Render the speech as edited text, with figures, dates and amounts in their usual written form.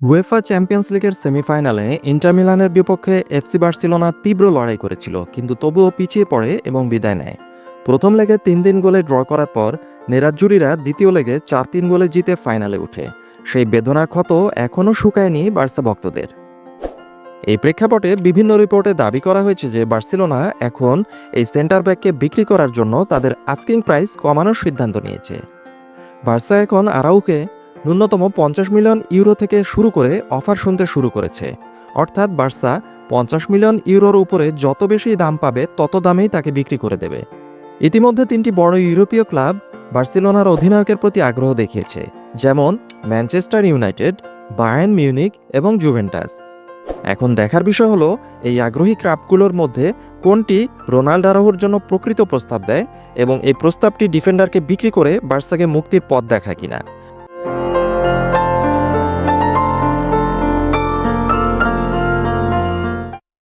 UEFA champions লিগের সেমিফাইনালে inter মিলানের বিপক্ষে এফসি বার্সেলোনা তীব্র লড়াই করেছিল, কিন্তু তবুও পিছিয়ে পড়ে এবং বিদায় নেয়। প্রথম লেগে ৩-৩ গোলে ড্র করার পর নেরাজ্জুরিরা দ্বিতীয় লেগে ৪-৩ গোলে জিতে ফাইনালে ওঠে। সেই বেদনার ক্ষত এখনও শুকায়নি বার্সা ভক্তদের। এই প্রেক্ষাপটে বিভিন্ন রিপোর্টে দাবি করা হয়েছে যে বার্সেলোনা এখন এই সেন্টার ব্যাককে বিক্রি করার জন্য তাদের আস্কিং প্রাইস কমানোর সিদ্ধান্ত নিয়েছে। বার্সা এখন আরাউকে ন্যূনতম ৫০ মিলিয়ন ইউরো থেকে শুরু করে অফার শুনতে শুরু করেছে। অর্থাৎ বার্সা ৫০ মিলিয়ন ইউরোর উপরে যত বেশি দাম পাবে তত দামেই তাকে বিক্রি করে দেবে। ইতিমধ্যে ৩টি বড় ইউরোপীয় ক্লাব বার্সেলোনার অধিনায়কের প্রতি আগ্রহ দেখিয়েছে, যেমন ম্যানচেস্টার ইউনাইটেড, বায়ার্ন মিউনিক এবং জুভেন্টাস। এখন দেখার বিষয় হলো এই আগ্রহী ক্লাবগুলোর মধ্যে কোনটি রোনাল্ডো আরাউহোর জন্য প্রকৃত প্রস্তাব দেয় এবং এই প্রস্তাবটি ডিফেন্ডারকে বিক্রি করে বার্সাকে মুক্তির পথ দেখায় কিনা।